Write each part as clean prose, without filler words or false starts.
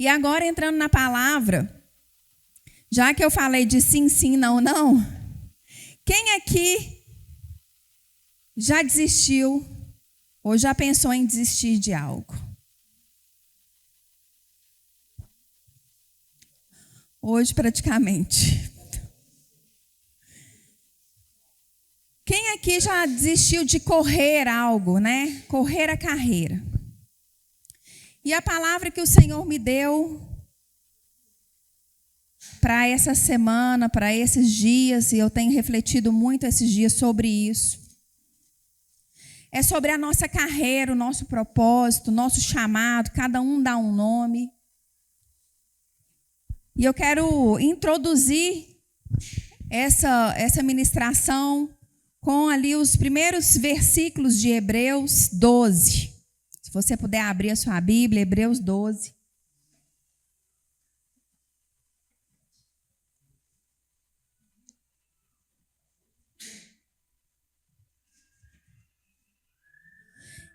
E agora, entrando na palavra, já que eu falei de sim, sim, não, não, quem aqui já desistiu ou já pensou em desistir de algo? Hoje, praticamente. Quem aqui já desistiu de correr algo, né? Correr a carreira. E a palavra que o Senhor me deu para essa semana, para esses dias, e eu tenho refletido muito esses dias sobre isso, é sobre a nossa carreira, o nosso propósito, o nosso chamado, cada um dá um nome. E eu quero introduzir essa ministração com ali os primeiros versículos de Hebreus 12. Se você puder abrir a sua Bíblia, Hebreus 12.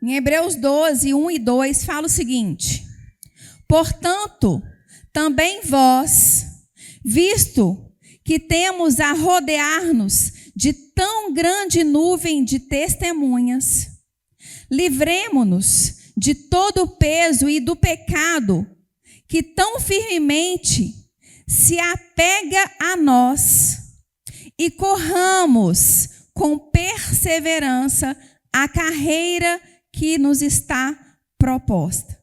Em Hebreus 12, 1 e 2, fala o seguinte: portanto, também vós, visto que temos a rodear-nos de tão grande nuvem de testemunhas, livremo-nos de todo o peso e do pecado que tão firmemente se apega a nós, e corramos com perseverança a carreira que nos está proposta,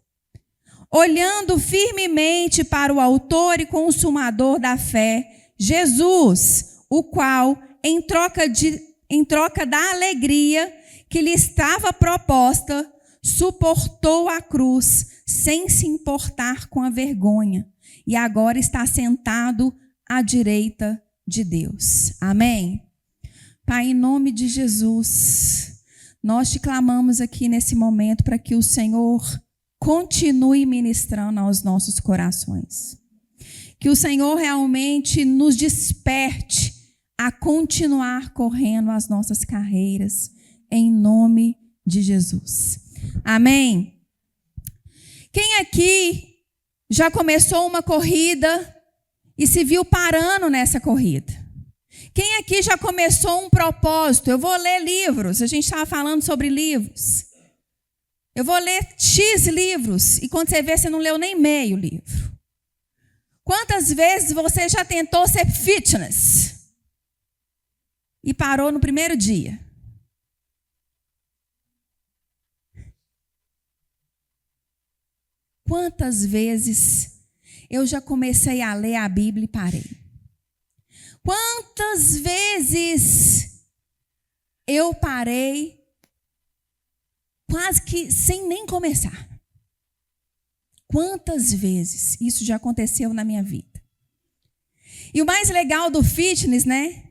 olhando firmemente para o autor e consumador da fé, Jesus, o qual, em troca da alegria que lhe estava proposta, suportou a cruz, sem se importar com a vergonha, e agora está sentado à direita de Deus. Amém? Pai, em nome de Jesus, nós te clamamos aqui nesse momento para que o Senhor continue ministrando aos nossos corações. Que o Senhor realmente nos desperte a continuar correndo as nossas carreiras, em nome de Jesus. Amém? Quem aqui já começou uma corrida e se viu parando nessa corrida? Quem aqui já começou um propósito? Eu vou ler livros, a gente estava falando sobre livros. Eu vou ler X livros, e quando você vê, você não leu nem meio livro. Quantas vezes você já tentou ser fitness e parou no primeiro dia? Quantas vezes eu já comecei a ler a Bíblia e parei? Quantas vezes eu parei quase que sem nem começar? Quantas vezes isso já aconteceu na minha vida? E o mais legal do fitness, né?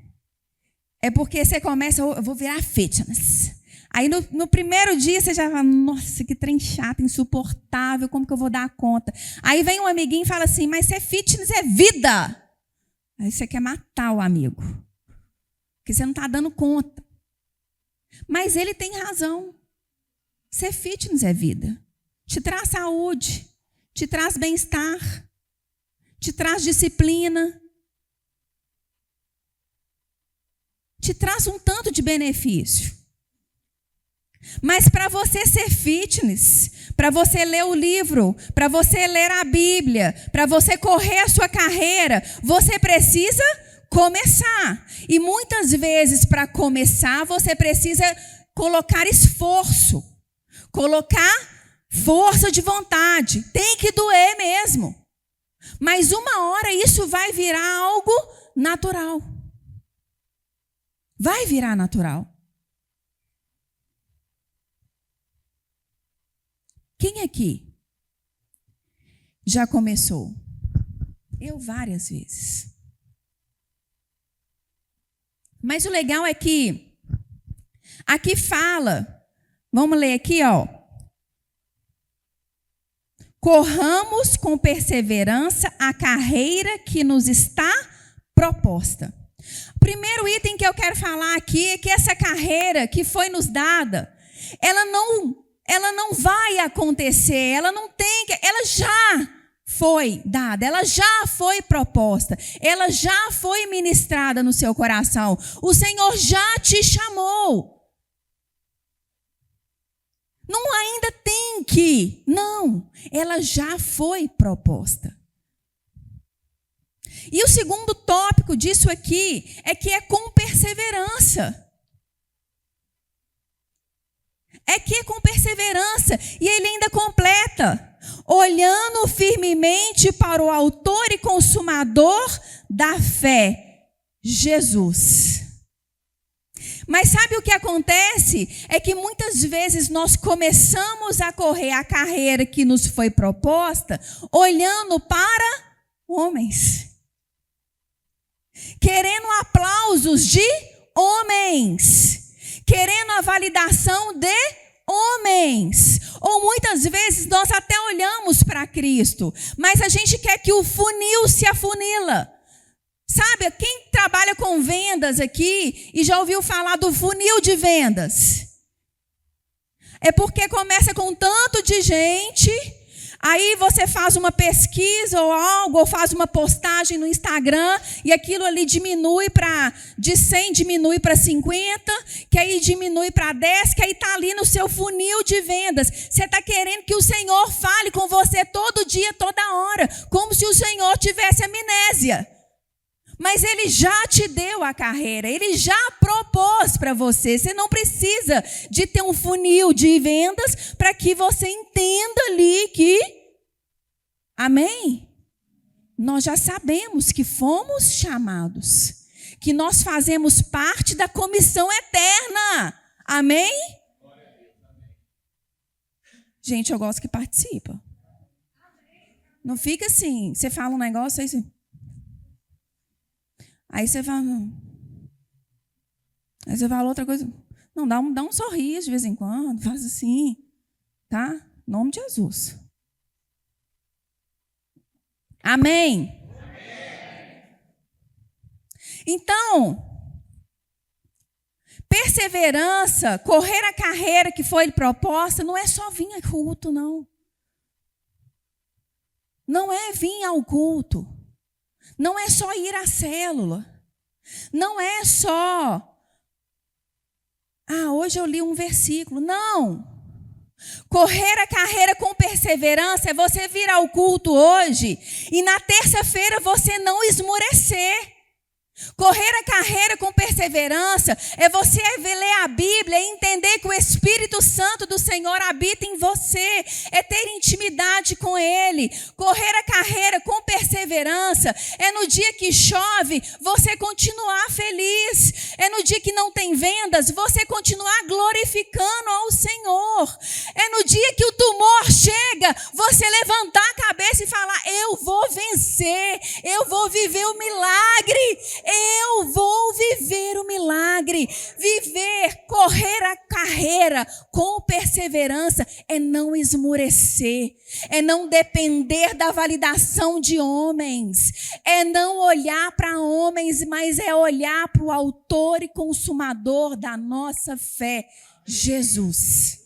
É porque você começa, eu vou virar fitness. Aí no primeiro dia você já fala, nossa, que trem chato, insuportável, como que eu vou dar conta? Aí vem um amiguinho e fala assim, mas ser fitness é vida. Aí você quer matar o amigo, porque você não está dando conta. Mas ele tem razão. Ser fitness é vida. Te traz saúde, te traz bem-estar, te traz disciplina, te traz um tanto de benefício. Mas para você ser fitness, para você ler o livro, para você ler a Bíblia, para você correr a sua carreira, você precisa começar. E muitas vezes, para começar, você precisa colocar esforço, colocar força de vontade. Tem que doer mesmo. Mas uma hora isso vai virar algo natural. Vai virar natural. Quem aqui já começou? Eu várias vezes. Mas o legal é que aqui fala, vamos ler aqui, ó. Corramos com perseverança a carreira que nos está proposta. O primeiro item que eu quero falar aqui é que essa carreira que foi nos dada, ela não vai acontecer, ela já foi dada, ela já foi proposta, ela já foi ministrada no seu coração. O Senhor já te chamou. Não ainda tem que, não, ela já foi proposta. E o segundo tópico disso aqui é que é com perseverança. É que é com perseverança. E ele ainda completa: olhando firmemente para o autor e consumador da fé, Jesus. Mas sabe o que acontece? É que muitas vezes nós começamos a correr a carreira que nos foi proposta olhando para homens, querendo aplausos de homens, querendo a validação de homens. Ou muitas vezes nós até olhamos para Cristo, mas a gente quer que o funil se afunila. Sabe, quem trabalha com vendas aqui e já ouviu falar do funil de vendas? É porque começa com tanto de gente, aí você faz uma pesquisa ou algo, ou faz uma postagem no Instagram, e aquilo ali diminui de 100 diminui para 50, que aí diminui para 10, que aí está ali no seu funil de vendas. Você está querendo que o Senhor fale com você todo dia, toda hora, como se o Senhor tivesse amnésia. Mas Ele já te deu a carreira, Ele já propôs para você. Você não precisa de ter um funil de vendas para que você entenda ali que, amém? Nós já sabemos que fomos chamados, que nós fazemos parte da comissão eterna, amém? Gente, eu gosto que participa. Não fica assim, você fala um negócio aí assim. Aí você fala outra coisa. Não, dá um sorriso de vez em quando, faz assim, tá? Em nome de Jesus. Amém? Amém. Então, perseverança, correr a carreira que foi proposta, não é só vir ao culto, não. Não é vir ao culto. Não é só ir à célula. Não é só, hoje eu li um versículo. Não. Correr a carreira com perseverança é você vir ao culto hoje e na terça-feira você não esmorecer. Correr a carreira com perseverança é você ler a Bíblia e entender que o Espírito Santo do Senhor habita em você, é ter intimidade com Ele. Correr a carreira com perseverança é no dia que chove, você continuar feliz. É no dia que não tem vendas, você continuar glorificando ao Senhor. É no dia que o tumor chega, você levantar a cabeça e falar: eu vou vencer, eu vou viver o milagre. Eu vou viver o milagre. Correr a carreira com perseverança é não esmorecer, é não depender da validação de homens, é não olhar para homens, mas é olhar para o autor e consumador da nossa fé, Jesus.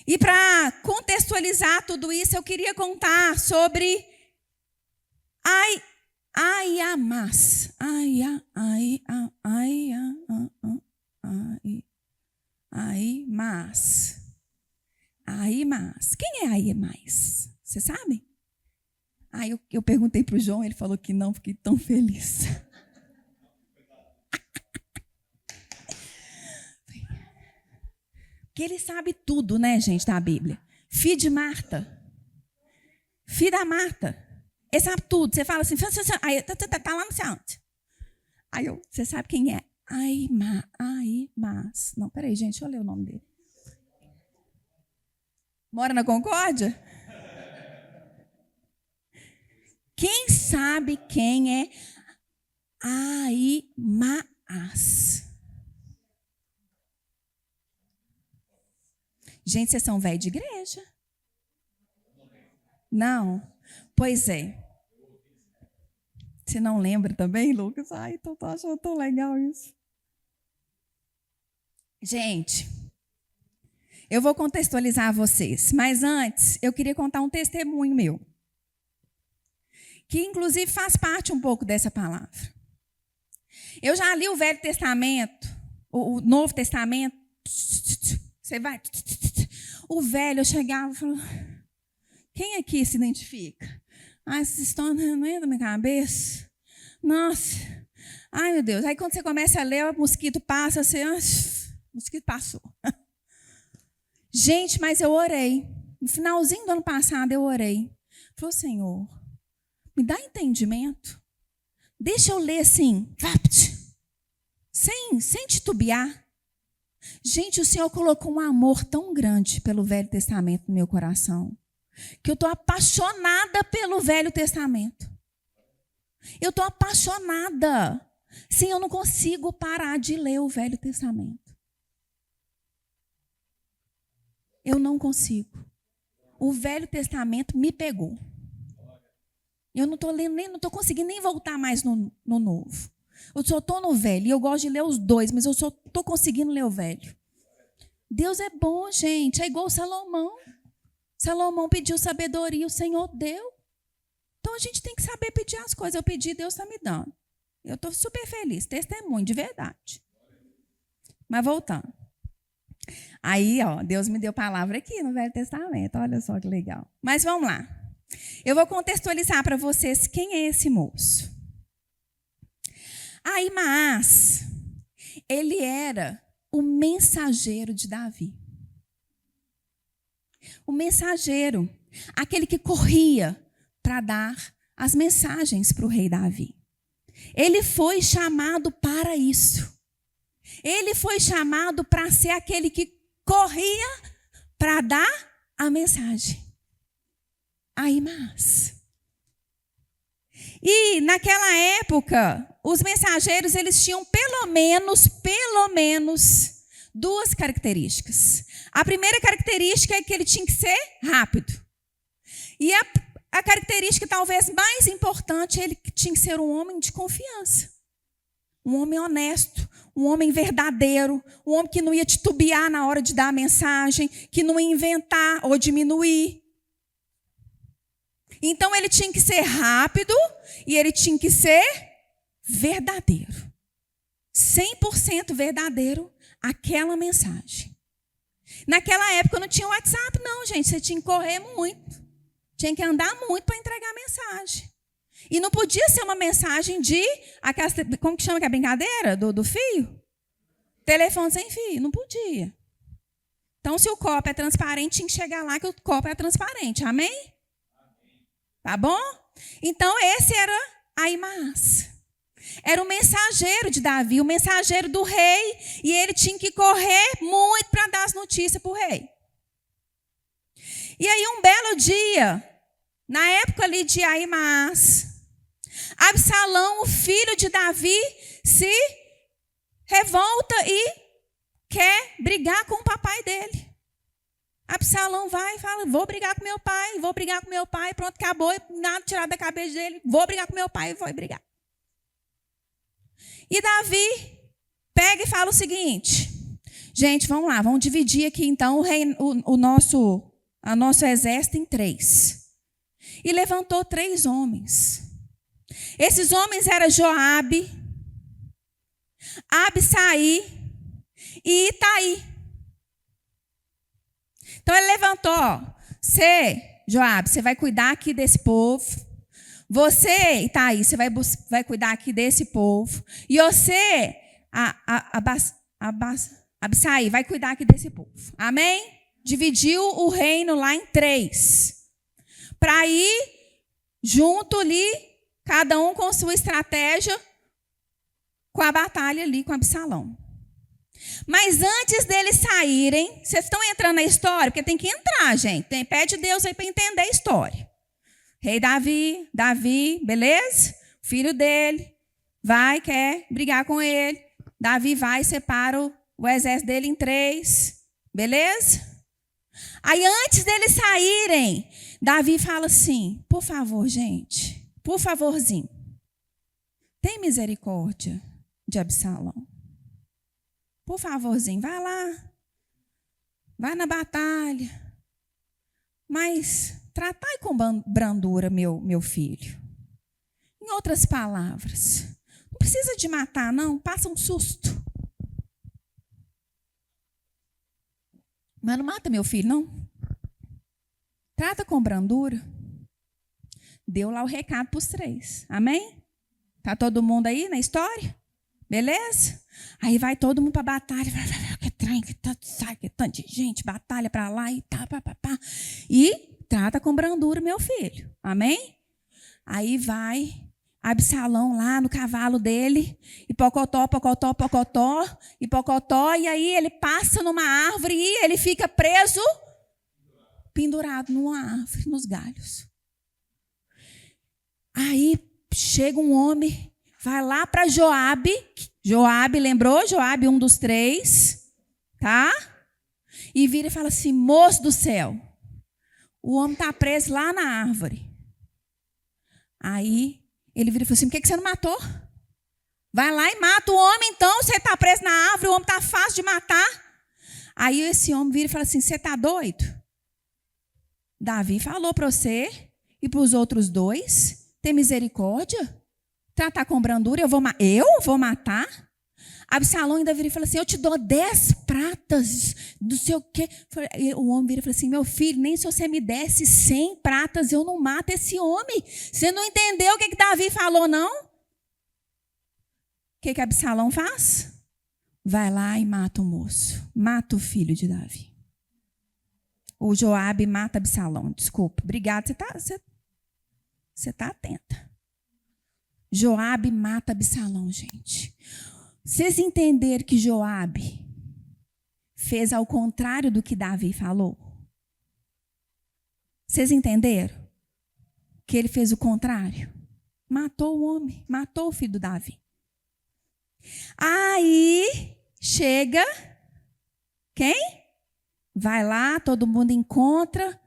E para contextualizar tudo isso, eu queria contar sobre Aiamás. Aiamás. Quem é Aiamás? Você sabe? Eu perguntei para o João, ele falou que não, fiquei tão feliz. Porque ele sabe tudo, né, gente, da Bíblia. Filho de Marta. Filho da Marta. Ele sabe tudo. Você fala assim, tá lá no céu. Você sabe quem é? Aiamás. Não, peraí, gente, deixa eu ler o nome dele. Mora na Concórdia? Quem sabe quem é Aiamás? Gente, vocês são velho de igreja? Não? Pois é. Você não lembra também, Lucas? Então tô achando tão legal isso. Gente, Eu vou contextualizar vocês, mas antes eu queria contar um testemunho meu, que inclusive faz parte um pouco dessa palavra. Eu já li o Velho Testamento, o Novo Testamento. Você vai. O velho, eu chegava e falava, quem aqui se identifica? Essa história não é da minha cabeça. Nossa. Ai, meu Deus. Aí quando você começa a ler, o mosquito passa, você... o mosquito passou. Gente, mas eu orei. No finalzinho do ano passado, eu orei. Falei, Senhor, me dá entendimento. Deixa eu ler assim, sem titubear. Gente, o Senhor colocou um amor tão grande pelo Velho Testamento no meu coração, que eu estou apaixonada pelo Velho Testamento. Eu estou apaixonada. Sim, eu não consigo parar de ler o Velho Testamento. Eu não consigo. O Velho Testamento me pegou. Eu não estou lendo, não estou conseguindo nem voltar mais no Novo. Eu só estou no Velho. E eu gosto de ler os dois, mas eu só estou conseguindo ler o Velho. Deus é bom, gente. É igual Salomão. Salomão pediu sabedoria, o Senhor deu. Então a gente tem que saber pedir as coisas. Eu pedi, Deus está me dando. Eu estou super feliz. Testemunho, de verdade. Mas voltando. Aí, ó, Deus me deu palavra aqui no Velho Testamento. Olha só que legal. Mas vamos lá. Eu vou contextualizar para vocês quem é esse moço. Ahimaás, ele era o mensageiro de Davi. O mensageiro, aquele que corria para dar as mensagens para o rei Davi. Ele foi chamado para isso. Ele foi chamado para ser aquele que corria para dar a mensagem. Ahimaás. E naquela época, os mensageiros eles tinham pelo menos duas características. A primeira característica é que ele tinha que ser rápido. E a característica talvez mais importante, ele tinha que ser um homem de confiança. Um homem honesto, um homem verdadeiro, um homem que não ia titubear na hora de dar a mensagem, que não ia inventar ou diminuir. Então ele tinha que ser rápido e ele tinha que ser verdadeiro. 100% verdadeiro aquela mensagem. Naquela época não tinha WhatsApp não, gente. Você tinha que correr muito. Tinha que andar muito para entregar a mensagem. E não podia ser uma mensagem de... como que chama que é a brincadeira? Do fio? Telefone sem fio. Não podia. Então, se o copo é transparente, tinha que chegar lá que o copo é transparente. Amém? Tá bom? Então, esse era Ahimaás. Era o mensageiro de Davi, o mensageiro do rei. E ele tinha que correr muito para dar as notícias para o rei. E aí, um belo dia, na época ali de Ahimaás, Absalão, o filho de Davi, se revolta e quer brigar com o papai dele. Absalão vai e fala, vou brigar com meu pai, pronto, acabou, nada tirado da cabeça dele, vou brigar com meu pai, vou brigar. E Davi pega e fala o seguinte, gente, vamos lá, vamos dividir aqui então o nosso exército em 3. E levantou 3 homens. Esses homens eram Joabe, Abisai e Itaí. Então ele levantou, Joabe, você vai cuidar aqui desse povo. Você, Itaí, você vai cuidar aqui desse povo. E você, Abisai, vai cuidar aqui desse povo. Amém? Dividiu o reino lá em 3. Para ir junto ali, cada um com sua estratégia, com a batalha ali com Absalão. Mas antes deles saírem, vocês estão entrando na história? Porque tem que entrar, gente. Pede Deus aí para entender a história. Rei Davi, beleza? Filho dele, quer brigar com ele. Davi vai e separa o exército dele em 3. Beleza? Aí antes deles saírem, Davi fala assim, por favor, gente, por favorzinho, tem misericórdia de Absalão. Por favorzinho, vai lá, vai na batalha, mas tratai com brandura meu filho. Em outras palavras, não precisa de matar, não, passa um susto. Mas não mata meu filho, não. Trata com brandura. Deu lá o recado para os 3. Amém? Tá todo mundo aí na história? Beleza? Aí vai todo mundo para a batalha. Que trem, que tanto sai, que tanto de gente, batalha para lá e tá, pá. E trata com brandura meu filho. Amém? Aí vai Absalão lá no cavalo dele, e pocotó, e aí ele passa numa árvore e ele fica preso, pendurado numa árvore, nos galhos. Aí chega um homem, vai lá para Joabe, lembrou? Joabe, um dos 3, tá? E vira e fala assim, moço do céu, o homem está preso lá na árvore. Aí ele vira e fala assim, por que você não matou? Vai lá e mata o homem, então, você está preso na árvore, o homem está fácil de matar. Aí esse homem vira e fala assim, você está doido? Davi falou para você e para os outros 2, ter misericórdia, tratar com brandura, eu vou matar? Absalão ainda vira e fala assim, eu te dou 10 pratas, não sei o quê. O homem vira e fala assim, meu filho, nem se você me desse 100 pratas, eu não mato esse homem. Você não entendeu o que Davi falou, não? O que Absalão faz? Vai lá e mata o moço, mata o filho de Davi. O Joabe mata Absalão, desculpa, obrigado, você tá atenta. Joabe mata Absalão, gente. Vocês entenderam que Joabe fez ao contrário do que Davi falou? Vocês entenderam? Que ele fez o contrário? Matou o homem, matou o filho do Davi. Aí chega quem? Vai lá, todo mundo encontra,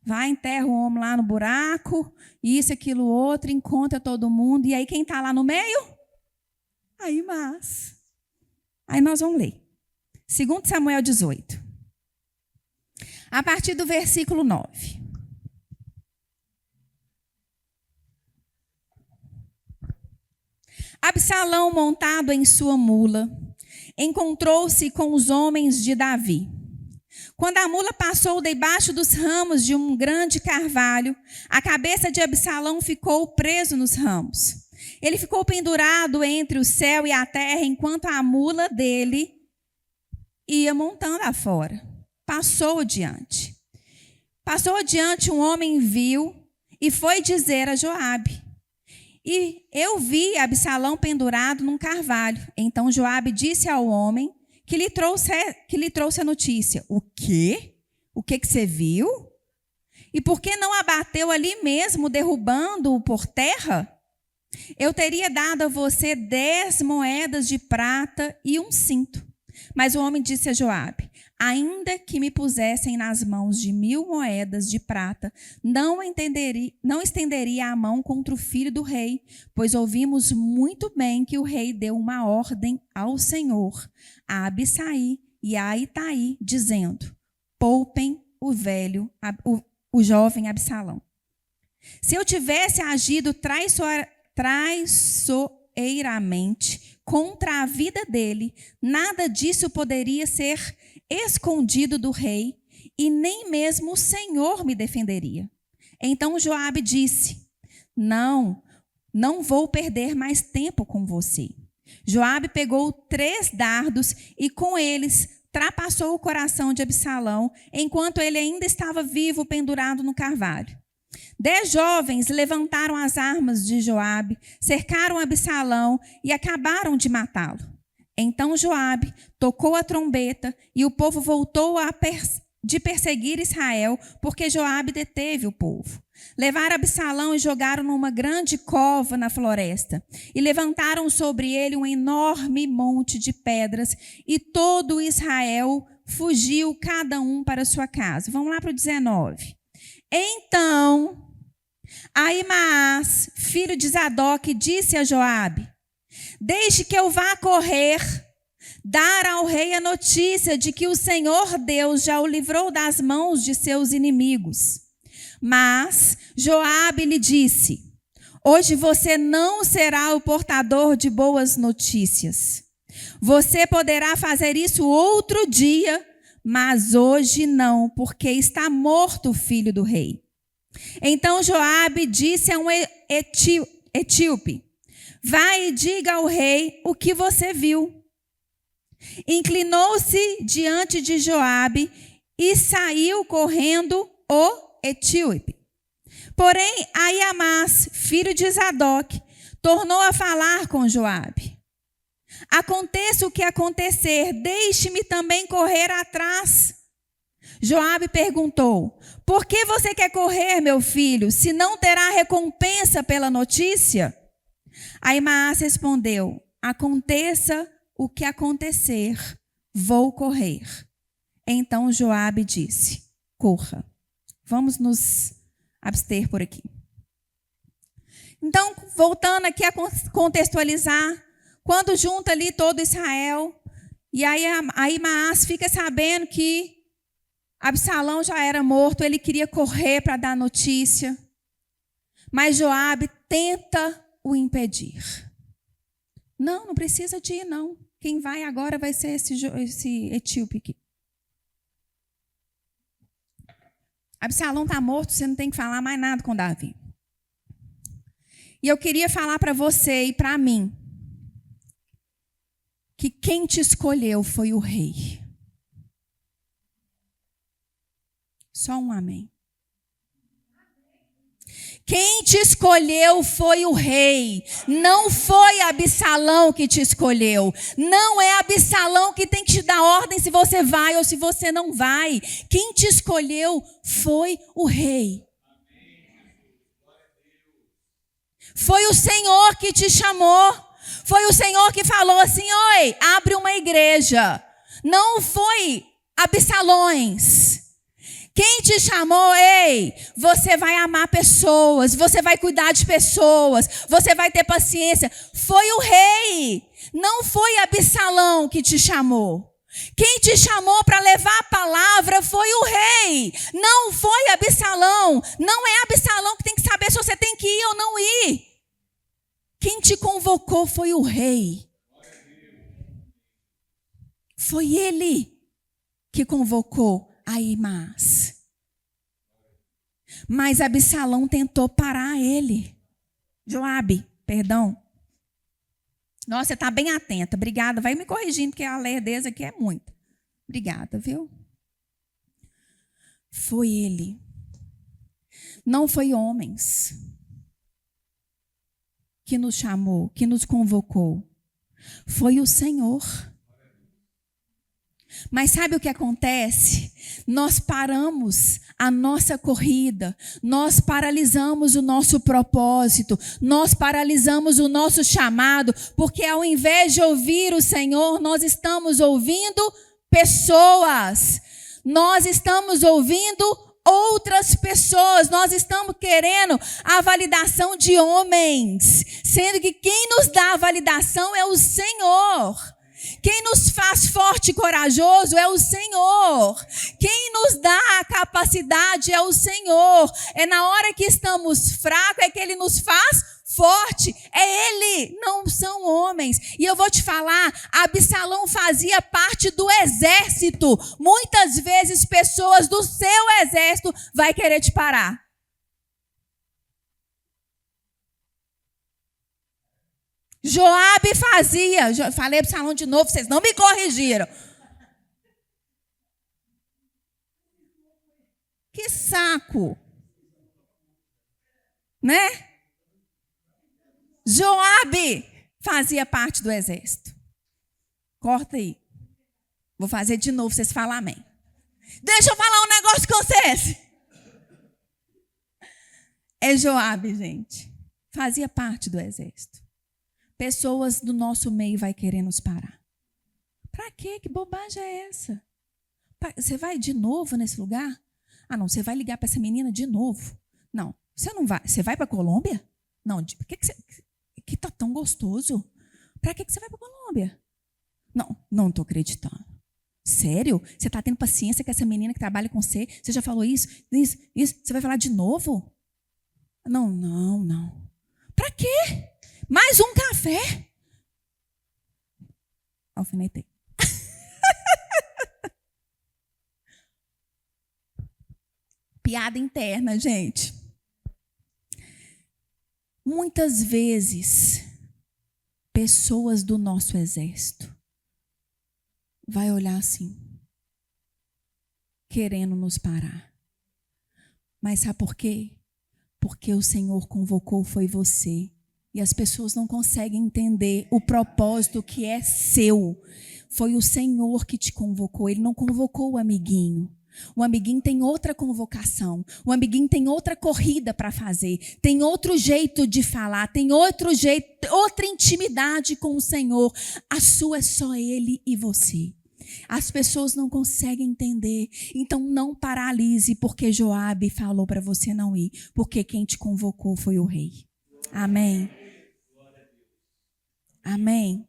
vai, enterra o homem lá no buraco, isso, aquilo, outro, encontra todo mundo. E aí quem está lá no meio? Aí nós vamos ler. 2 Samuel 18. A partir do versículo 9. Absalão, montado em sua mula, encontrou-se com os homens de Davi. Quando a mula passou debaixo dos ramos de um grande carvalho, a cabeça de Absalão ficou preso nos ramos. Ele ficou pendurado entre o céu e a terra, enquanto a mula dele ia montando afora. Passou adiante, um homem viu e foi dizer a Joabe. E eu vi Absalão pendurado num carvalho. Então Joabe disse ao homem que lhe trouxe a notícia. O quê? O que você viu? E por que não abateu ali mesmo, derrubando-o por terra? Eu teria dado a você 10 moedas de prata e um cinto. Mas o homem disse a Joabe, ainda que me pusessem nas mãos de 1000 moedas de prata, não estenderia a mão contra o filho do rei, pois ouvimos muito bem que o rei deu uma ordem ao Senhor, a Abissai e a Itaí, dizendo, poupem o jovem Absalão. Se eu tivesse agido traiçoeiramente contra a vida dele, nada disso poderia ser escondido do rei, e nem mesmo o Senhor me defenderia. Então Joabe disse, não vou perder mais tempo com você. Joabe pegou 3 dardos e com eles trapassou o coração de Absalão, enquanto ele ainda estava vivo, pendurado no carvalho. 10 jovens levantaram as armas de Joabe, cercaram Absalão e acabaram de matá-lo. Então Joabe tocou a trombeta e o povo voltou de perseguir Israel, porque Joabe deteve o povo. Levaram Absalão e jogaram numa grande cova na floresta. E levantaram sobre ele um enorme monte de pedras, e todo Israel fugiu, cada um para sua casa. Vamos lá para o 19. Então Ahimaás, filho de Zadok, disse a Joabe, deixe que eu vá correr dar ao rei a notícia de que o Senhor Deus já o livrou das mãos de seus inimigos. Mas Joabe lhe disse: hoje você não será o portador de boas notícias. Você poderá fazer isso outro dia, mas hoje não, porque está morto o filho do rei. Então Joabe disse a um etíope: vai e diga ao rei o que você viu. Inclinou-se diante de Joabe e saiu correndo o etíope. Porém, Ahimaas, filho de Zadok, tornou a falar com Joabe. Aconteça o que acontecer, deixe-me também correr atrás. Joabe perguntou: por que você quer correr, meu filho, se não terá recompensa pela notícia? Ahimaas respondeu: aconteça o que acontecer, vou correr. Então Joabe disse: corra. Vamos nos abster por aqui. Então, voltando aqui a contextualizar, quando junta ali todo Israel, e aí Ahimaas fica sabendo que Absalão já era morto, ele queria correr para dar notícia, mas Joabe tenta o impedir. Não precisa de ir, não. Quem vai agora vai ser esse etíope aqui. Absalão está morto, você não tem que falar mais nada com Davi. E eu queria falar para você e para mim que quem te escolheu foi o rei. Só um amém. Quem te escolheu foi o rei. Não foi Absalão que te escolheu. Não é Absalão que tem que te dar ordem se você vai ou se você não vai. Quem te escolheu foi o rei. Foi o Senhor que te chamou. Foi o Senhor que falou assim: oi, abre uma igreja. Não foi Absalões. Quem te chamou, ei, você vai amar pessoas, você vai cuidar de pessoas, você vai ter paciência. Foi o rei, não foi Absalão que te chamou. Quem te chamou para levar a palavra foi o rei, não foi Absalão. Não é Absalão que tem que saber se você tem que ir ou não ir. Quem te convocou foi o rei. Foi ele que convocou Ahimaas. Mas Absalão tentou parar ele. Joabe, perdão. Nossa, você está bem atenta. Obrigada. Vai me corrigindo, porque a lerdeza aqui é muita. Obrigada, viu? Foi ele. Não foi homens que nos chamou, que nos convocou. Foi o Senhor. Mas sabe o que acontece? Nós paramos a nossa corrida, nós paralisamos o nosso propósito, nós paralisamos o nosso chamado, porque ao invés de ouvir o Senhor, nós estamos ouvindo pessoas, nós estamos ouvindo outras pessoas, nós estamos querendo a validação de homens, sendo que quem nos dá a validação é o Senhor. Quem nos faz forte e corajoso é o Senhor. Quem nos dá a capacidade é o Senhor. É na hora que estamos fracos é que Ele nos faz forte. É Ele, não são homens. E eu vou te falar, Absalão fazia parte do exército. Muitas vezes pessoas do seu exército vai querer te parar. Joabe fazia. Falei para o Absalão de novo, vocês não me corrigiram. Que saco. Né? Joabe fazia parte do exército. Corta aí. Vou fazer de novo, vocês falam amém. Deixa eu falar um negócio com vocês. É Joabe, gente. Fazia parte do exército. Pessoas do nosso meio vai querer nos parar. Para quê? Que bobagem é essa? Você vai de novo nesse lugar? Ah, não, você vai ligar para essa menina de novo. Não, você não vai. Você vai para a Colômbia? Não, por que você... Que tá tão gostoso. Para que você vai para a Colômbia? Não estou acreditando. Sério? Você está tendo paciência com essa menina que trabalha com você? Você já falou isso? Você vai falar de novo? Não. Para quê? Mais um café? Alfinetei. Piada interna, gente. Muitas vezes, pessoas do nosso exército vai olhar assim, querendo nos parar. Mas sabe por quê? Porque o Senhor convocou foi você. E as pessoas não conseguem entender o propósito que é seu. Foi o Senhor que te convocou. Ele não convocou o amiguinho. O amiguinho tem outra convocação. O amiguinho tem outra corrida para fazer. Tem outro jeito de falar. Tem outro jeito, outra intimidade com o Senhor. A sua é só Ele e você. As pessoas não conseguem entender. Então não paralise porque Joabe falou para você não ir. Porque quem te convocou foi o rei. Amém. Amém.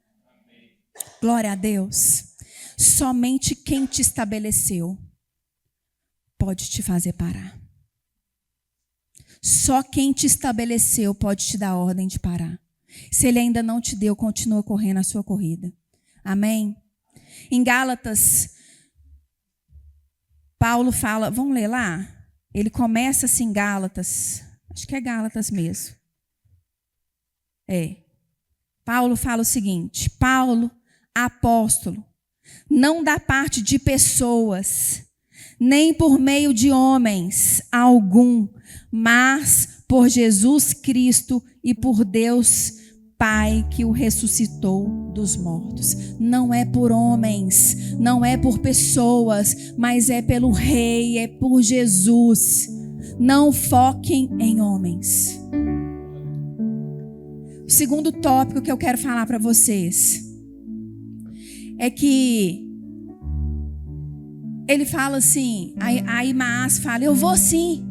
Glória a Deus. Somente quem te estabeleceu pode te fazer parar. Só quem te estabeleceu pode te dar ordem de parar. Se ele ainda não te deu, continua correndo a sua corrida. Amém? Em Gálatas, Paulo fala, vamos ler lá? Ele começa assim em Gálatas, acho que é Gálatas mesmo. Paulo fala o seguinte, Paulo, apóstolo, não da parte de pessoas, nem por meio de homens algum, mas por Jesus Cristo e por Deus Pai que o ressuscitou dos mortos. Não é por homens, não é por pessoas, mas é pelo Rei, é por Jesus. Não foquem em homens. O segundo tópico que eu quero falar para vocês é que ele fala assim, aí Maás fala, eu vou sim.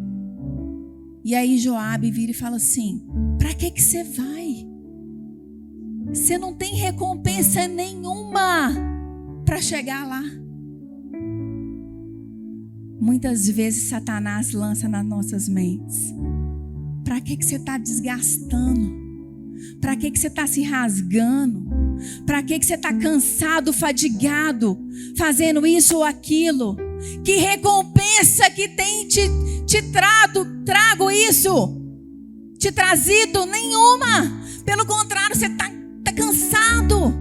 E aí Joabe vira e fala assim, para que você vai? Você não tem recompensa nenhuma para chegar lá. Muitas vezes Satanás lança nas nossas mentes. Para que você está desgastando? Para que você está se rasgando? Para que você está cansado, fadigado, fazendo isso ou aquilo? Que recompensa que tem trago isso? Te trazido? Nenhuma. Pelo contrário, você está cansado.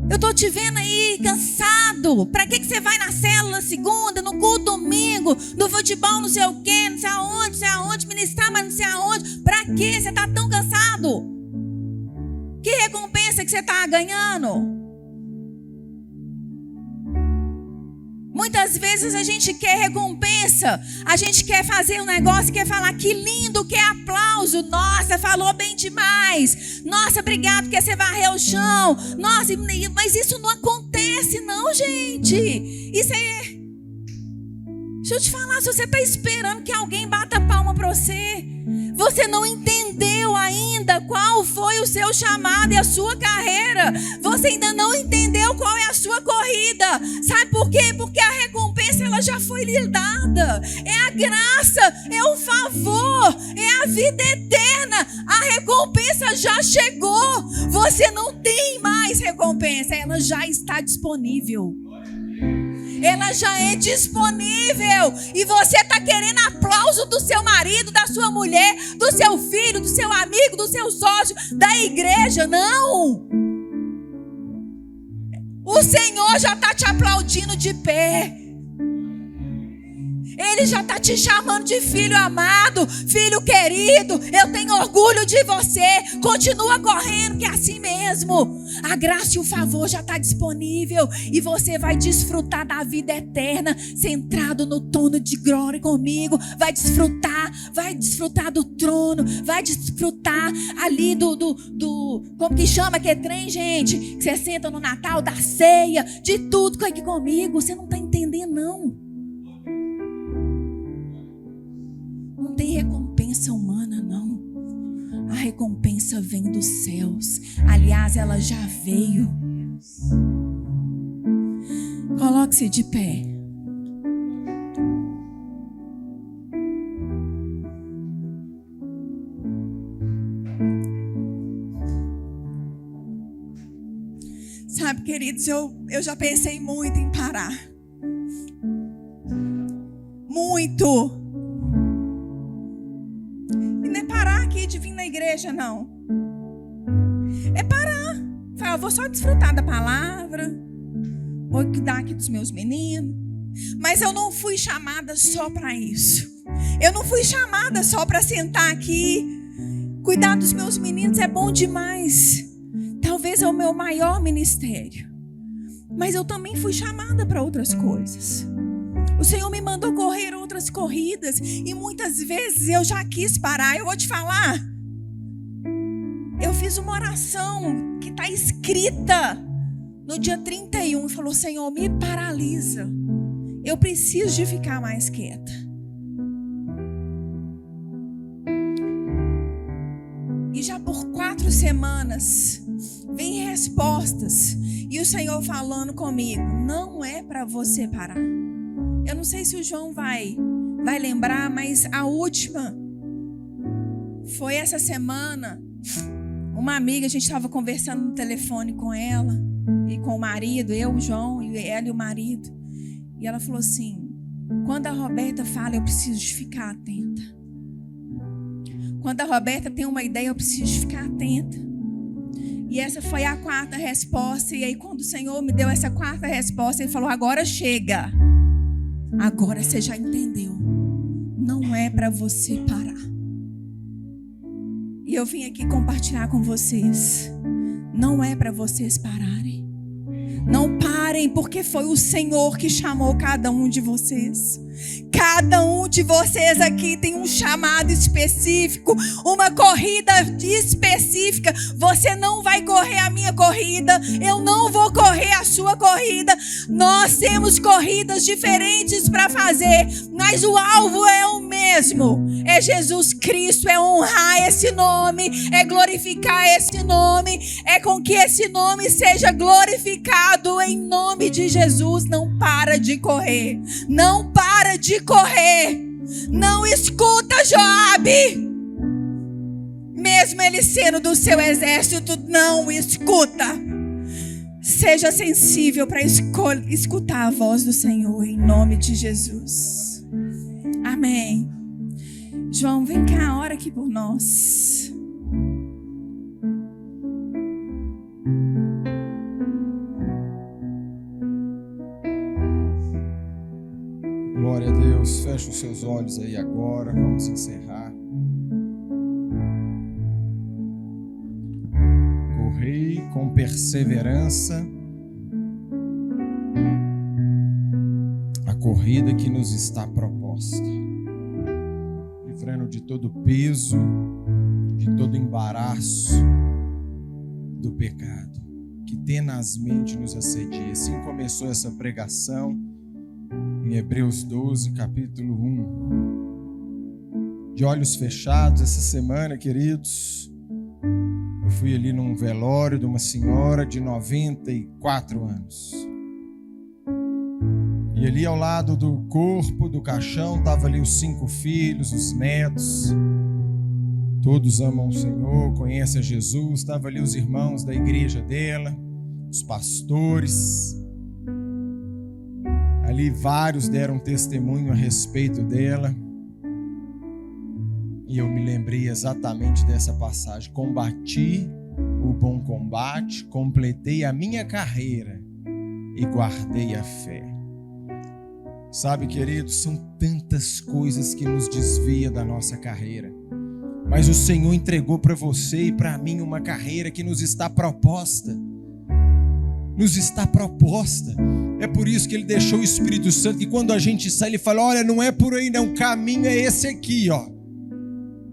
Eu estou te vendo aí cansado. Para que você vai na célula segunda, no culto domingo, no futebol não sei o quê, não sei aonde, ministrar, mas não sei aonde. Para que você está tão cansado? Que recompensa que você está ganhando? Muitas vezes a gente quer recompensa, a gente quer fazer um negócio, quer falar que lindo, quer aplauso. Nossa, falou bem demais. Nossa, obrigado porque você varreu o chão. Nossa, mas isso não acontece não, gente. Isso é... Deixa eu te falar, se você está esperando que alguém bata palma para você, você não entendeu ainda qual foi o seu chamado e a sua carreira. Você ainda não entendeu qual é a sua corrida. Sabe por quê? Porque a recompensa ela já foi lhe dada. É a graça, é o favor, é a vida eterna. A recompensa já chegou. Você não tem mais recompensa, ela já está disponível. Ela já é disponível. E você está querendo aplauso do seu marido, da sua mulher, do seu filho, do seu amigo, do seu sócio, da igreja. Não. O Senhor já está te aplaudindo de pé. Ele já está te chamando de filho amado, filho querido. Eu tenho orgulho de você. Continua correndo, que é assim mesmo. A graça e o favor já está disponível. E você vai desfrutar da vida eterna, centrado no trono de glória comigo. Vai desfrutar do trono. Vai desfrutar ali do como que chama que é trem, gente? Que você senta no Natal, da ceia, de tudo aqui comigo. Você não está entendendo, não. Não tem recompensa humana, não. A recompensa vem dos céus. Aliás, ela já veio. Coloque-se de pé. Sabe, queridos, eu já pensei muito em parar. Muito. E não é parar aqui de vir na igreja, não. É parar. Eu vou só desfrutar da palavra. Vou cuidar aqui dos meus meninos. Mas eu não fui chamada só para isso. Eu não fui chamada só para sentar aqui. Cuidar dos meus meninos é bom demais. Talvez é o meu maior ministério. Mas eu também fui chamada para outras coisas. O Senhor me mandou correr outras corridas. E muitas vezes eu já quis parar. Eu vou te falar. Eu fiz uma oração que está escrita no dia 31. E falou: Senhor, me paralisa. Eu preciso de ficar mais quieta. E já por 4 semanas vem respostas. E o Senhor falando comigo: não é para você parar. Eu não sei se o João vai lembrar, mas a última foi essa semana. Uma amiga, a gente estava conversando no telefone com ela e com o marido, eu, o João, e ela e o marido. E ela falou assim: quando a Roberta fala, eu preciso de ficar atenta. Quando a Roberta tem uma ideia, eu preciso de ficar atenta. E essa foi a 4ª resposta. E aí, quando o Senhor me deu essa 4ª resposta, Ele falou: agora chega. Agora você já entendeu. Não é para você parar. E eu vim aqui compartilhar com vocês. Não é para vocês pararem. Não parem, porque foi o Senhor que chamou cada um de vocês. Cada um de vocês aqui tem um chamado específico, uma corrida específica. Você não vai correr a minha corrida, eu não vou correr a sua corrida. Nós temos corridas diferentes para fazer, mas o alvo é o mesmo. É Jesus Cristo, é honrar esse nome, é glorificar esse nome, é com que esse nome seja glorificado em nome de Jesus. Não para de correr, não para de correr. Não escuta Joabe, mesmo ele sendo do seu exército, não escuta. Seja sensível para escutar a voz do Senhor em nome de Jesus. Amém. João, vem cá, ora aqui por nós. Glória a Deus, feche os seus olhos aí agora, vamos encerrar. Correi com perseverança a corrida que nos está proposta, livrando de todo peso, de todo embaraço do pecado que tenazmente nos assedia. Assim começou essa pregação em Hebreus 12, capítulo 1. De olhos fechados, essa semana, queridos, eu fui ali num velório de uma senhora de 94 anos. E ali ao lado do corpo, do caixão, estavam ali os 5 filhos, os netos. Todos amam o Senhor, conhecem a Jesus. Estavam ali os irmãos da igreja dela, os pastores. Ali vários deram testemunho a respeito dela. E eu me lembrei exatamente dessa passagem. Combati o bom combate, completei a minha carreira e guardei a fé. Sabe, queridos, são tantas coisas que nos desviam da nossa carreira. Mas o Senhor entregou para você e para mim uma carreira que nos está proposta. Nos está proposta. É por isso que Ele deixou o Espírito Santo, que quando a gente sai, Ele fala: olha, não é por aí não, o caminho é esse aqui, ó.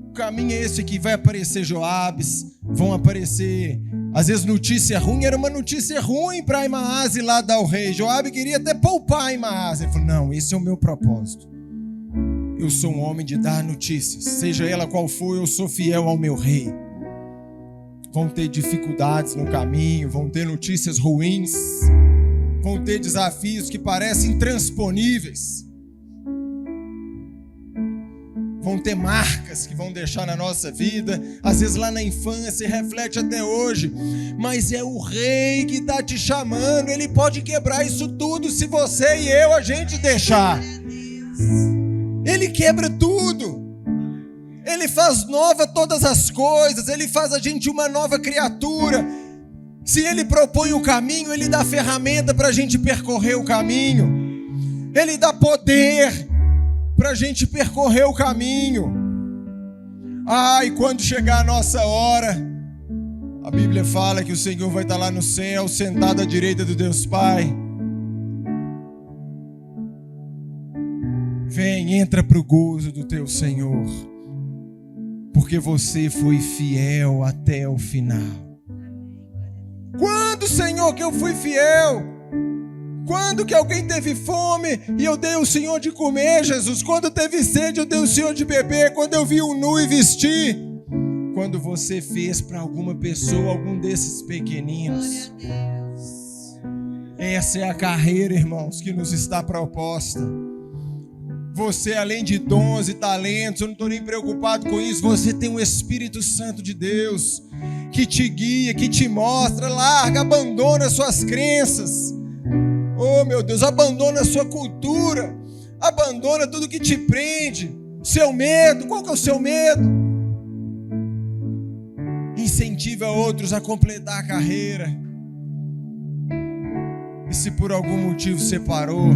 O caminho é esse aqui. Vai aparecer Joabes, vão aparecer, às vezes, notícia ruim. Era uma notícia ruim para Aimaaze lá dar o rei. Joabe queria até poupar Aimaaze. Ele falou: não, esse é o meu propósito. Eu sou um homem de dar notícias, seja ela qual for, eu sou fiel ao meu rei. Vão ter dificuldades no caminho, vão ter notícias ruins, vão ter desafios que parecem intransponíveis. Vão ter marcas que vão deixar na nossa vida, às vezes lá na infância, e reflete até hoje. Mas é o Rei que está te chamando, Ele pode quebrar isso tudo se você e eu, a gente deixar. Ele quebra tudo. Ele faz nova todas as coisas, Ele faz a gente uma nova criatura. Se Ele propõe o caminho, Ele dá ferramenta para a gente percorrer o caminho. Ele dá poder para a gente percorrer o caminho. E quando chegar a nossa hora, a Bíblia fala que o Senhor vai estar lá no céu, sentado à direita do Deus Pai. Vem, entra para o gozo do teu Senhor, porque você foi fiel até o final. Quando, Senhor, que eu fui fiel? Quando que alguém teve fome e eu dei ao Senhor de comer, Jesus? Quando teve sede, eu dei ao Senhor de beber? Quando eu vi um nu e vesti? Quando você fez para alguma pessoa, algum desses pequeninos. Essa é a carreira, irmãos, que nos está proposta. Você, além de dons e talentos, eu não estou nem preocupado com isso. Você tem o Espírito Santo de Deus que te guia, que te mostra. Larga, abandona suas crenças. Oh, meu Deus, abandona a sua cultura, abandona tudo que te prende, seu medo. Qual que é o seu medo? Incentiva outros a completar a carreira. E se por algum motivo você parou,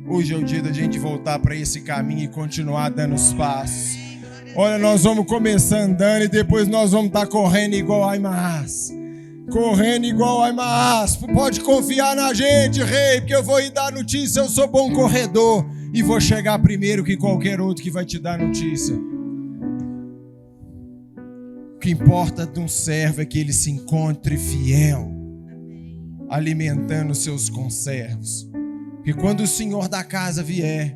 hoje é o dia da gente voltar para esse caminho e continuar dando os passos. Olha, nós vamos começar andando e depois nós vamos estar correndo igual Aimaas. Correndo igual Aimaas. Pode confiar na gente, Rei, porque eu vou ir dar notícia. Eu sou bom corredor e vou chegar primeiro que qualquer outro que vai te dar notícia. O que importa de um servo é que ele se encontre fiel, alimentando os seus conservos. Porque quando o Senhor da casa vier,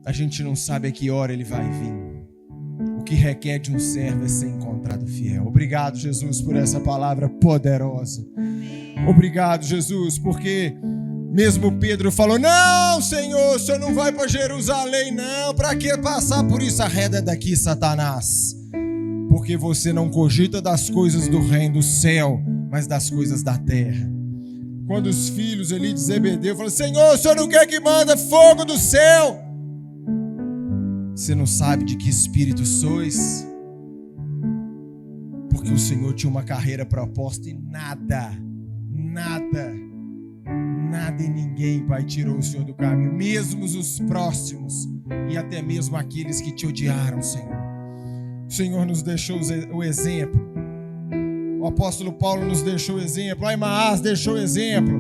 a gente não sabe a que hora ele vai vir. O que requer de um servo é ser encontrado fiel. Obrigado, Jesus, por essa palavra poderosa. Obrigado, Jesus, porque mesmo Pedro falou: não, Senhor, o Senhor não vai para Jerusalém, não. Para que passar por isso? Arreda daqui, Satanás. Porque você não cogita das coisas do reino do céu, mas das coisas da terra. Quando os filhos ali de Zebedeu falaram: Senhor, o Senhor não quer que manda fogo do céu? Você não sabe de que espírito sois? Porque o Senhor tinha uma carreira proposta e nada e ninguém, Pai, tirou o Senhor do caminho. Mesmo os próximos e até mesmo aqueles que te odiaram, Senhor. O Senhor nos deixou o exemplo. O apóstolo Paulo nos deixou o exemplo. Aimaas deixou o exemplo.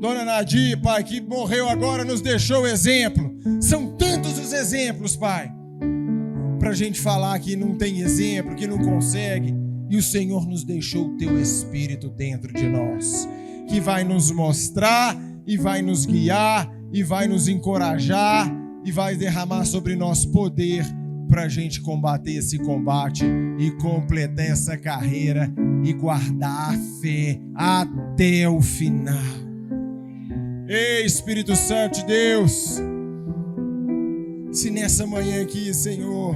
Dona Nadir, Pai, que morreu agora, nos deixou o exemplo. São tantos os exemplos, Pai, pra gente falar que não tem exemplo, que não consegue. E o Senhor nos deixou o teu Espírito dentro de nós, que vai nos mostrar e vai nos guiar e vai nos encorajar e vai derramar sobre nós poder pra gente combater esse combate e completar essa carreira e guardar a fé até o final. Ei, Espírito Santo de Deus, se nessa manhã aqui, Senhor,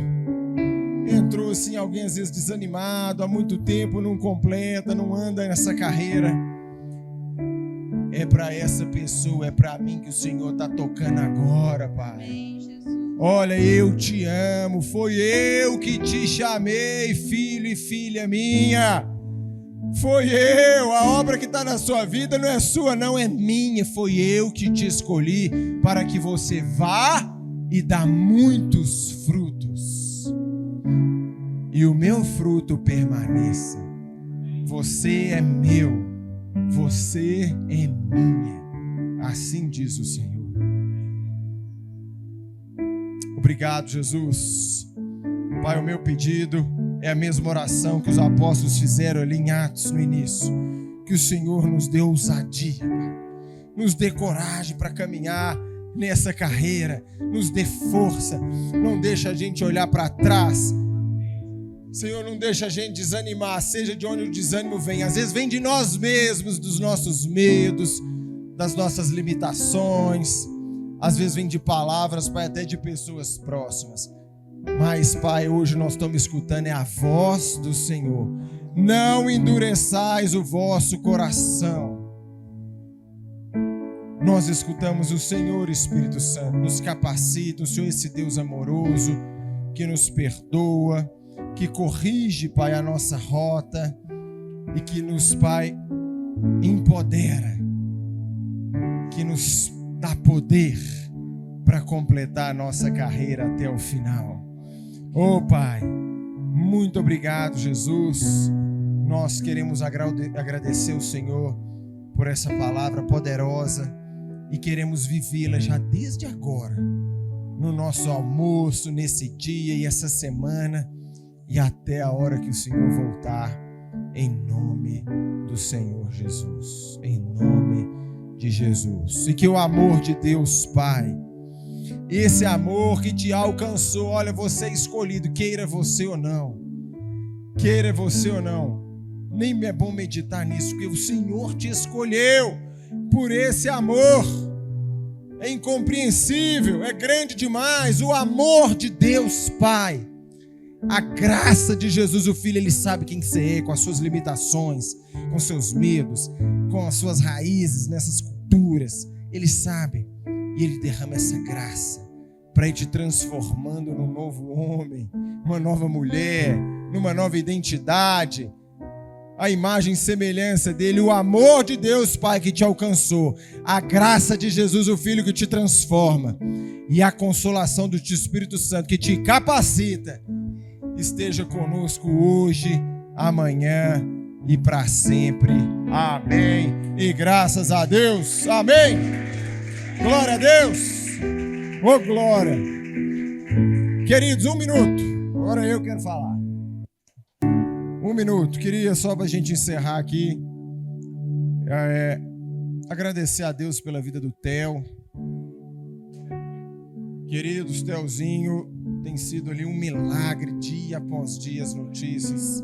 entrou assim alguém às vezes desanimado, há muito tempo não completa, não anda nessa carreira, é para essa pessoa, é para mim que o Senhor está tocando agora, Pai. Olha, eu te amo, foi eu que te chamei, filho e filha minha. Foi eu, a obra que está na sua vida não é sua, não é minha. Foi eu que te escolhi para que você vá e dá muitos frutos. E o meu fruto permaneça. Você é meu, você é minha. Assim diz o Senhor. Obrigado, Jesus. Pai, o meu pedido é a mesma oração que os apóstolos fizeram ali em Atos no início. Que o Senhor nos dê ousadia, Pai. Nos dê coragem para caminhar nessa carreira. Nos dê força. Não deixa a gente olhar para trás Senhor, não deixa a gente desanimar, seja de onde o desânimo vem. Às vezes vem de nós mesmos, dos nossos medos, das nossas limitações. Às vezes vem de palavras, Pai, até de pessoas próximas. Mas, Pai, hoje nós estamos escutando a voz do Senhor. Não endureçais o vosso coração. Nós escutamos o Senhor, Espírito Santo, nos capacita, o Senhor, esse Deus amoroso, que nos perdoa, que corrige, Pai, a nossa rota e que nos, Pai, empodera, que nos dá poder para completar a nossa carreira até o final. Oh, Pai, muito obrigado, Jesus. Nós queremos agradecer ao Senhor por essa palavra poderosa e queremos vivê-la já desde agora, no nosso almoço, nesse dia e essa semana e até a hora que o Senhor voltar, em nome do Senhor Jesus, em nome de Jesus. E que o amor de Deus Pai, esse amor que te alcançou, olha, você é escolhido, queira você ou não, nem é bom meditar nisso, porque o Senhor te escolheu por esse amor. É incompreensível, é grande demais, o amor de Deus Pai, a graça de Jesus o Filho. Ele sabe quem você é, com as suas limitações, com seus medos, com as suas raízes nessas culturas. Ele sabe, e Ele derrama essa graça para ir te transformando num novo homem, uma nova mulher, numa nova identidade, a imagem e semelhança dele. O amor de Deus Pai que te alcançou, a graça de Jesus o Filho que te transforma e a consolação do Espírito Santo que te capacita, esteja conosco hoje, amanhã e para sempre. Amém. E graças a Deus. Amém. Glória a Deus. Ô, glória. Queridos, 1 minuto. Agora eu quero falar. 1 minuto. Queria só para a gente encerrar aqui, agradecer a Deus pela vida do Theo. Queridos, Theozinho tem sido ali um milagre, dia após dia, as notícias.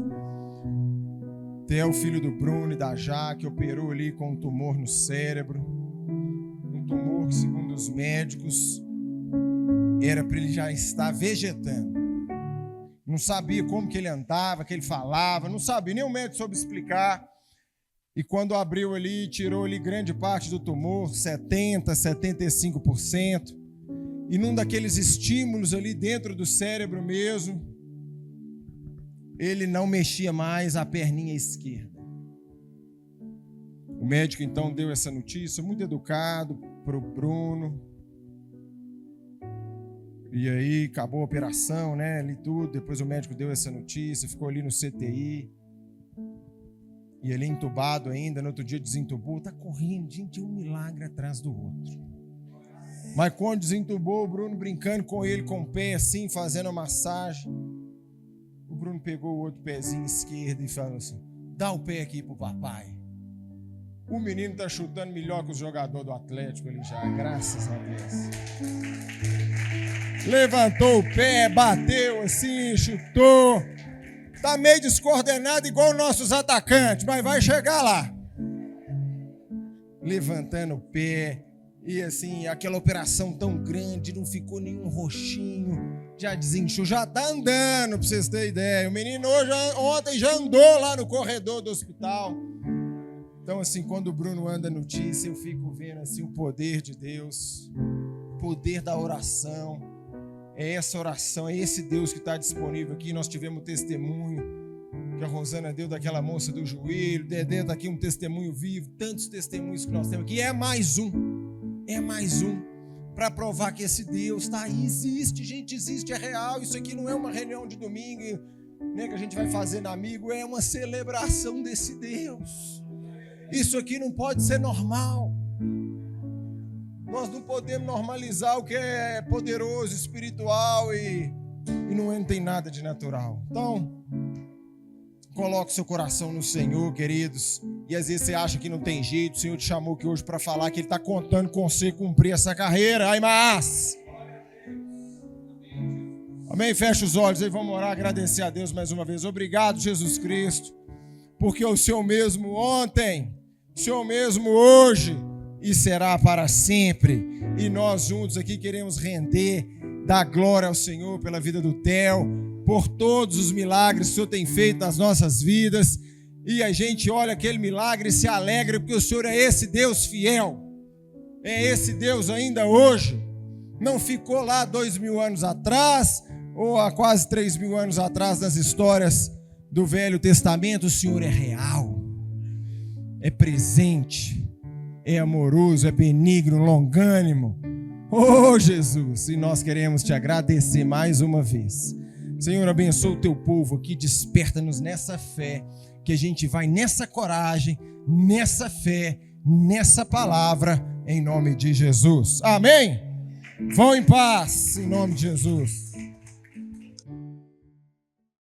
Theo, filho do Bruno e da Jaque, operou ali com um tumor no cérebro. Um tumor que, segundo os médicos, era para ele já estar vegetando. Não sabia como que ele andava, que ele falava, não sabia, nem o médico soube explicar. E quando abriu ali, tirou ali grande parte do tumor, 70%, 75%. E num daqueles estímulos ali dentro do cérebro mesmo, ele não mexia mais a perninha esquerda. O médico então deu essa notícia, muito educado, para o Bruno. E aí acabou a operação, né, ali tudo. Depois o médico deu essa notícia, ficou ali no CTI. E ele entubado ainda, no outro dia desentubou. Tá correndo, gente, um milagre atrás do outro. Mas quando desentubou, o Bruno brincando com ele, com o pé assim, fazendo a massagem. O Bruno pegou o outro pezinho esquerdo e falou assim: dá o pé aqui pro papai. O menino tá chutando melhor que o jogador do Atlético ali já, graças a Deus. Levantou o pé, bateu assim, chutou. Tá meio descoordenado igual nossos atacantes, mas vai chegar lá. Levantando o pé. E assim, aquela operação tão grande, não ficou nenhum roxinho, já desinchou, já tá andando, pra vocês terem ideia. O menino ontem já andou lá no corredor do hospital. Então assim, quando o Bruno anda notícia, eu fico vendo assim o poder de Deus, o poder da oração. É essa oração, é esse Deus que está disponível aqui. Nós tivemos testemunho que a Rosana deu daquela moça do joelho, Dedé está aqui um testemunho vivo, tantos testemunhos que nós temos aqui. É mais um para provar que esse Deus está aí, existe, gente, existe, é real. Isso aqui não é uma reunião de domingo, né, que a gente vai fazer na Amigo, é uma celebração desse Deus. Isso aqui não pode ser normal. Nós não podemos normalizar o que é poderoso, espiritual e não tem nada de natural. Então, coloque seu coração no Senhor, queridos. E às vezes você acha que não tem jeito. O Senhor te chamou aqui hoje para falar que Ele está contando com você cumprir essa carreira. Ai, mas Amém? Fecha os olhos aí, vamos orar, agradecer a Deus mais uma vez. Obrigado, Jesus Cristo, porque o Senhor mesmo ontem, o Senhor mesmo hoje e será para sempre. E nós juntos aqui queremos render, dar glória ao Senhor pela vida do Theo, por todos os milagres que o Senhor tem feito nas nossas vidas. E a gente olha aquele milagre e se alegra, porque o Senhor é esse Deus fiel, é esse Deus ainda hoje. Não ficou lá 2000 anos atrás, ou há quase 3000 anos atrás nas histórias do Velho Testamento. O Senhor é real, é presente, é amoroso, é benigno, longânimo. Oh, Jesus, e nós queremos te agradecer mais uma vez. Senhor, abençoa o teu povo aqui, desperta-nos nessa fé, que a gente vai nessa coragem, nessa fé, nessa palavra, em nome de Jesus. Amém? Vão em paz, em nome de Jesus.